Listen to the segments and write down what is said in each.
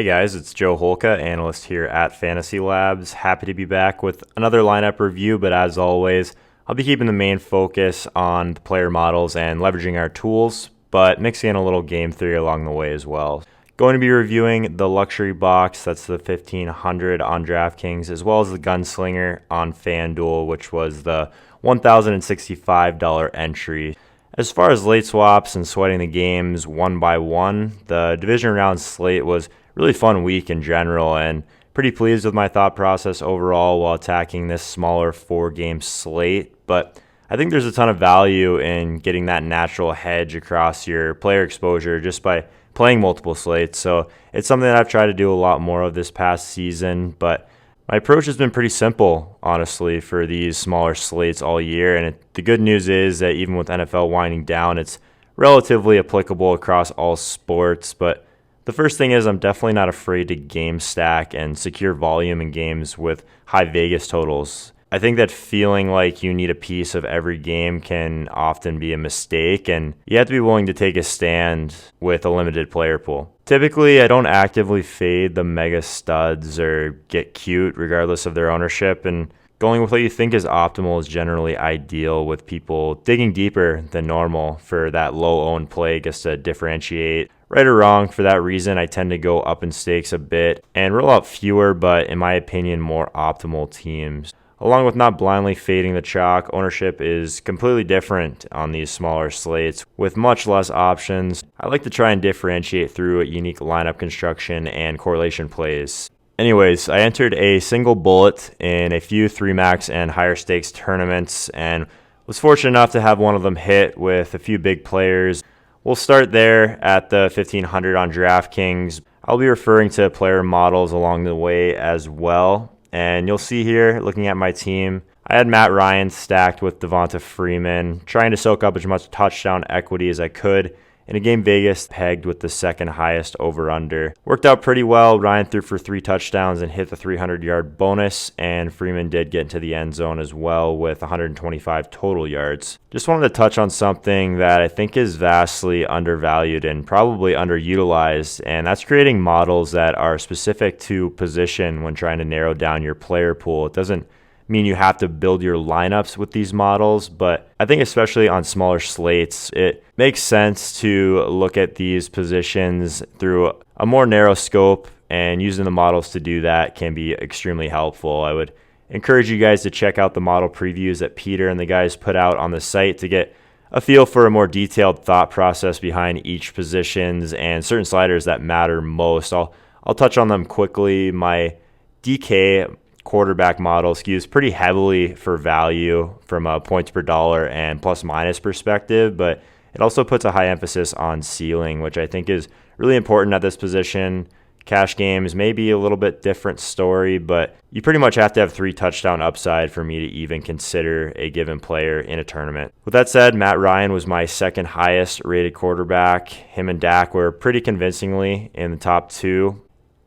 Hey guys, it's Joe Holka, analyst here at FantasyLabs. Happy to be back with another lineup review, but as always, I'll be keeping the main focus on the player models and leveraging our tools, but mixing in a little game theory along the way as well. Going to be reviewing the luxury box, that's the 1500 on DraftKings, as well as the Gunslinger on FanDuel, which was the $1,065 entry. As far as late swaps and sweating the games one by one, the division round slate was really fun week in general, and pretty pleased with my thought process overall while attacking this smaller 4-game slate. But I think there's a ton of value in getting that natural hedge across your player exposure just by playing multiple slates. So it's something that I've tried to do a lot more of this past season, but my approach has been pretty simple, honestly, for these smaller slates all year. And the good news is that even with NFL winding down, it's relatively applicable across all sports. But the first thing is I'm definitely not afraid to game stack and secure volume in games with high Vegas totals. I think that feeling like you need a piece of every game can often be a mistake, and you have to be willing to take a stand with a limited player pool. Typically, I don't actively fade the mega studs or get cute regardless of their ownership, and going with what you think is optimal is generally ideal, with people digging deeper than normal for that low-owned play just to differentiate. Right or wrong, for that reason, I tend to go up in stakes a bit and roll out fewer, but in my opinion, more optimal teams. Along with not blindly fading the chalk, ownership is completely different on these smaller slates with much less options. I like to try and differentiate through unique lineup construction and correlation plays. Anyways, I entered a single bullet in a few 3-max and higher stakes tournaments and was fortunate enough to have one of them hit with a few big players. We'll start there at the 1500 on DraftKings. I'll be referring to player models along the way as well. And you'll see here, looking at my team, I had Matt Ryan stacked with Devonta Freeman, trying to soak up as much touchdown equity as I could in a game Vegas pegged with the second highest over-under. Worked out pretty well. Ryan threw for 3 touchdowns and hit the 300-yard bonus, and Freeman did get into the end zone as well with 125 total yards. Just wanted to touch on something that I think is vastly undervalued and probably underutilized, and that's creating models that are specific to position when trying to narrow down your player pool. It doesn't mean you have to build your lineups with these models, but I think especially on smaller slates, it makes sense to look at these positions through a more narrow scope, and using the models to do that can be extremely helpful. I would encourage you guys to check out the model previews that Peter and the guys put out on the site to get a feel for a more detailed thought process behind each positions and certain sliders that matter most. I'll touch on them quickly. My DK quarterback model skews pretty heavily for value from a points per dollar and plus minus perspective, but it also puts a high emphasis on ceiling, which I think is really important at this position. Cash games may be a little bit different story, but you pretty much have to have 3 touchdown upside for me to even consider a given player in a tournament. With that said, Matt Ryan was my second highest rated quarterback. Him and Dak were pretty convincingly in the top 2.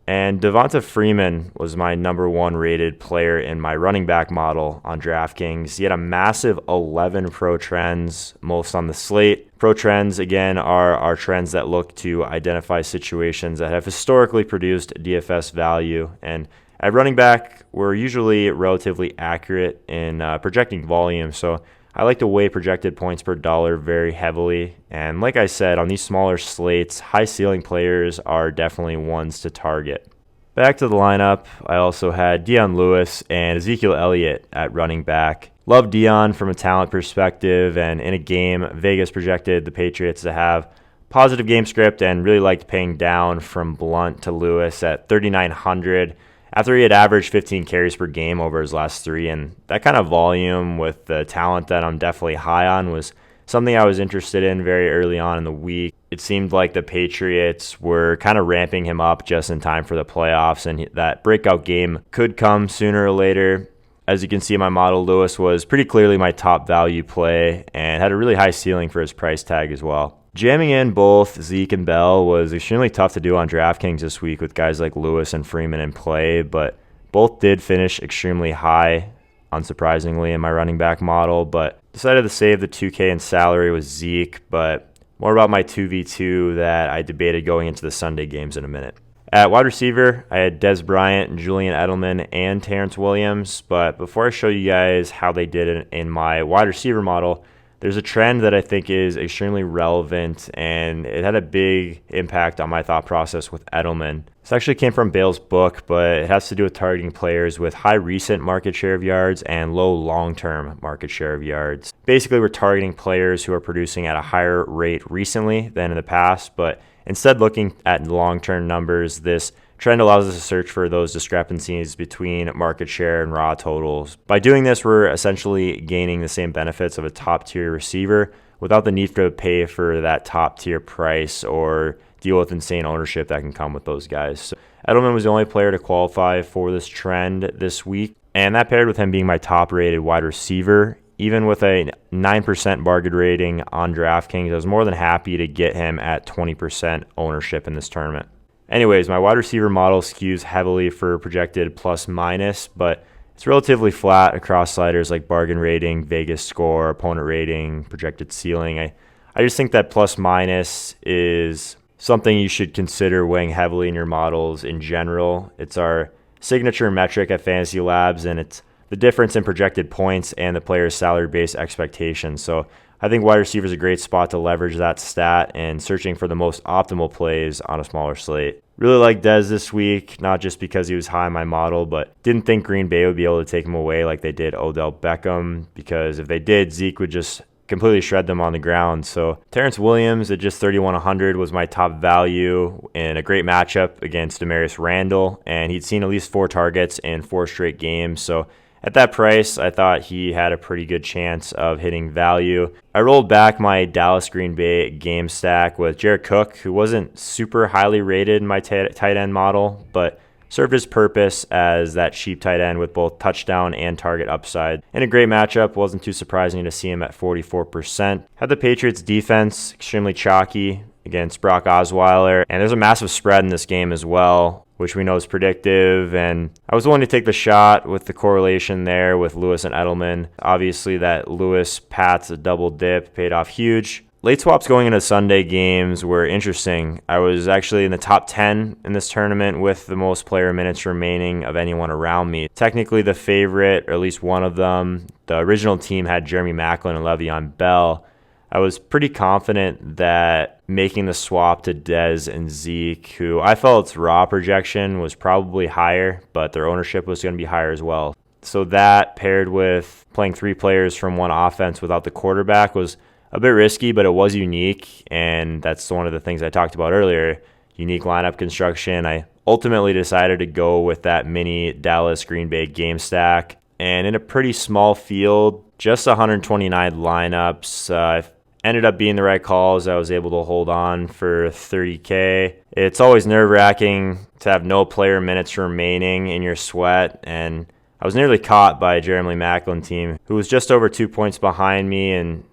And Devonta Freeman was my number 1 rated player in my running back model on DraftKings. He had a massive 11 pro trends, most on the slate. Pro trends, again, are trends that look to identify situations that have historically produced DFS value. And at running back, we're usually relatively accurate in projecting volume. So I like to weigh projected points per dollar very heavily. And like I said, on these smaller slates, high ceiling players are definitely ones to target. Back to the lineup, I also had Dion Lewis and Ezekiel Elliott at running back. Love Dion from a talent perspective, and in a game, Vegas projected the Patriots to have positive game script and really liked paying down from Blunt to Lewis at 3,900. After he had averaged 15 carries per game over his last 3, and that kind of volume with the talent that I'm definitely high on was something I was interested in very early on in the week. It seemed like the Patriots were kind of ramping him up just in time for the playoffs, and that breakout game could come sooner or later. As you can see in my model, Lewis was pretty clearly my top value play and had a really high ceiling for his price tag as well. Jamming in both Zeke and Bell was extremely tough to do on DraftKings this week with guys like Lewis and Freeman in play, but both did finish extremely high, unsurprisingly, in my running back model, but decided to save the 2K in salary with Zeke, but more about my 2v2 that I debated going into the Sunday games in a minute. At wide receiver, I had Dez Bryant, Julian Edelman, and Terrence Williams. But before I show you guys how they did it in my wide receiver model, there's a trend that I think is extremely relevant, and it had a big impact on my thought process with Edelman. This actually came from Bale's book, but it has to do with targeting players with high recent market share of yards and low long-term market share of yards. Basically, we're targeting players who are producing at a higher rate recently than in the past, but instead looking at long-term numbers, this trend allows us to search for those discrepancies between market share and raw totals. By doing this, we're essentially gaining the same benefits of a top-tier receiver without the need to pay for that top-tier price or deal with insane ownership that can come with those guys. So Edelman was the only player to qualify for this trend this week, and that paired with him being my top-rated wide receiver. Even with a 9% bargain rating on DraftKings, I was more than happy to get him at 20% ownership in this tournament. Anyways, my wide receiver model skews heavily for projected plus minus, but it's relatively flat across sliders like bargain rating, Vegas score, opponent rating, projected ceiling. I just think that plus minus is something you should consider weighing heavily in your models in general. It's our signature metric at FantasyLabs, and it's the difference in projected points and the player's salary-based expectations. So I think wide receiver is a great spot to leverage that stat and searching for the most optimal plays on a smaller slate. Really like Dez this week, not just because he was high in my model, but didn't think Green Bay would be able to take him away like they did Odell Beckham, because if they did, Zeke would just completely shred them on the ground. So Terrence Williams at just 3,100 was my top value in a great matchup against Demarius Randall, and he'd seen at least 4 targets in 4 straight games. So at that price, I thought he had a pretty good chance of hitting value. I rolled back my Dallas Green Bay game stack with Jared Cook, who wasn't super highly rated in my tight end model, but served his purpose as that cheap tight end with both touchdown and target upside. In a great matchup, wasn't too surprising to see him at 44%. Had the Patriots defense extremely chalky against Brock Osweiler, and there's a massive spread in this game as well, which we know is predictive, and I was willing to take the shot with the correlation there with Lewis and Edelman. Obviously, that Lewis-Pats double dip paid off huge. Late swaps going into Sunday games were interesting. I was actually in the top 10 in this tournament with the most player minutes remaining of anyone around me. Technically the favorite, or at least one of them, the original team had Jeremy Maclin and Le'Veon Bell. I was pretty confident that making the swap to Dez and Zeke, who I felt its raw projection was probably higher, but their ownership was going to be higher as well. So that paired with playing 3 players from one offense without the quarterback was a bit risky, but it was unique, and that's one of the things I talked about earlier, unique lineup construction. I ultimately decided to go with that mini Dallas Green Bay game stack, and in a pretty small field, just 129 lineups, ended up being the right calls. I was able to hold on for 30K. It's always nerve-wracking to have no player minutes remaining in your sweat, and I was nearly caught by a Jeremy Maclin team who was just over 2 points behind me and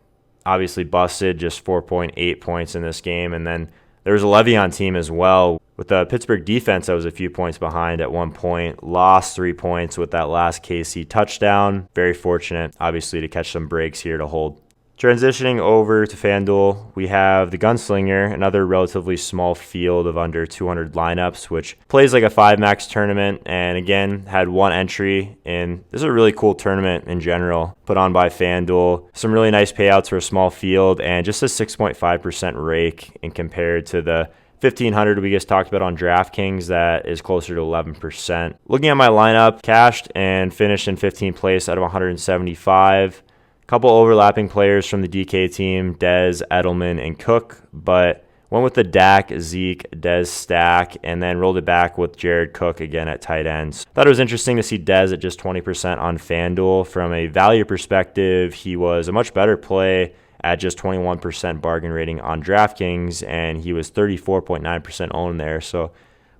obviously busted just 4.8 points in this game. And then there was a Le'Veon team as well. With the Pittsburgh defense, I was a few points behind at one point, lost 3 points with that last KC touchdown. Very fortunate, obviously, to catch some breaks here to hold. Transitioning over to FanDuel, we have the Gunslinger, another relatively small field of under 200 lineups, which plays like a 5-max tournament, and again, had one entry in. This is a really cool tournament in general, put on by FanDuel. Some really nice payouts for a small field, and just a 6.5% rake in compared to the 1,500 we just talked about on DraftKings that is closer to 11%. Looking at my lineup, cashed and finished in 15th place out of 175. Couple overlapping players from the DK team, Dez, Edelman, and Cook, but went with the Dak, Zeke, Dez stack, and then rolled it back with Jared Cook again at tight ends. Thought it was interesting to see Dez at just 20% on FanDuel. From a value perspective, he was a much better play at just 21% bargain rating on DraftKings, and he was 34.9% owned there. So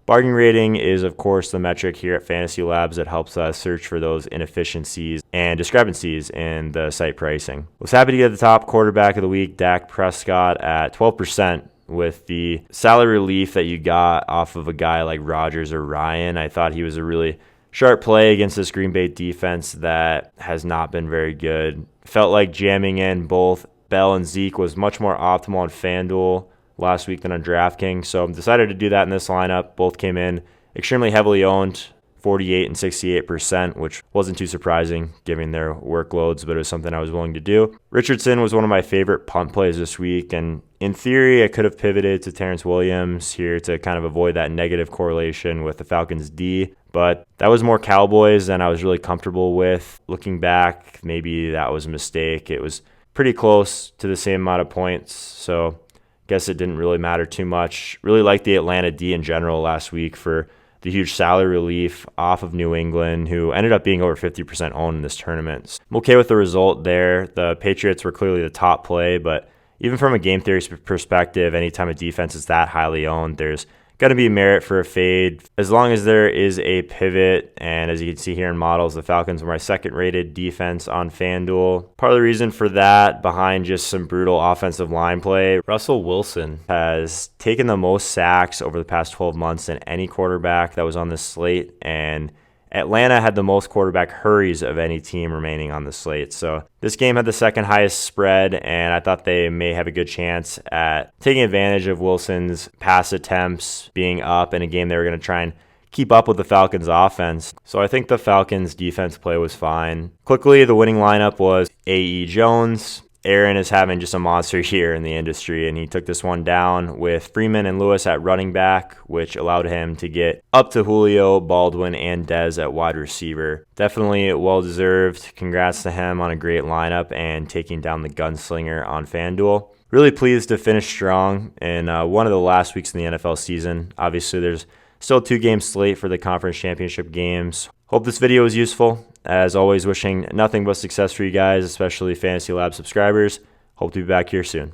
bargain rating is, of course, the metric here at FantasyLabs that helps us search for those inefficiencies and discrepancies in the site pricing. Was happy to get the top quarterback of the week, Dak Prescott, at 12%. With the salary relief that you got off of a guy like Rodgers or Ryan, I thought he was a really sharp play against this Green Bay defense that has not been very good. Felt like jamming in both Bell and Zeke was much more optimal on FanDuel last week than on DraftKings. So I decided to do that in this lineup. Both came in extremely heavily owned, 48 and 68%, which wasn't too surprising given their workloads, but it was something I was willing to do. Richardson was one of my favorite punt plays this week, and in theory, I could have pivoted to Terrence Williams here to kind of avoid that negative correlation with the Falcons' D, but that was more Cowboys than I was really comfortable with. Looking back, maybe that was a mistake. It was pretty close to the same amount of points, so I guess it didn't really matter too much. Really liked the Atlanta D in general last week for the huge salary relief off of New England, who ended up being over 50% owned in this tournament. I'm okay with the result there. The Patriots were clearly the top play, but even from a game theory perspective, anytime a defense is that highly owned, there's going to be merit for a fade as long as there is a pivot. And as you can see here in models, the Falcons were my second rated defense on FanDuel. Part of the reason for that, behind just some brutal offensive line play, Russell Wilson has taken the most sacks over the past 12 months than any quarterback that was on this slate, and Atlanta had the most quarterback hurries of any team remaining on the slate. So this game had the second highest spread, and I thought they may have a good chance at taking advantage of Wilson's pass attempts being up in a game they were going to try and keep up with the Falcons offense. So I think the Falcons defense play was fine. Quickly, the winning lineup was A.E. Jones. Aaron is having just a monster year in the industry, and he took this one down with Freeman and Lewis at running back, which allowed him to get up to Julio, Baldwin, and Dez at wide receiver. Definitely well-deserved. Congrats to him on a great lineup and taking down the Gunslinger on FanDuel. Really pleased to finish strong in one of the last weeks in the NFL season. Obviously, there's still a 2-game slate for the conference championship games. Hope this video was useful. As always, wishing nothing but success for you guys, especially FantasyLabs subscribers. Hope to be back here soon.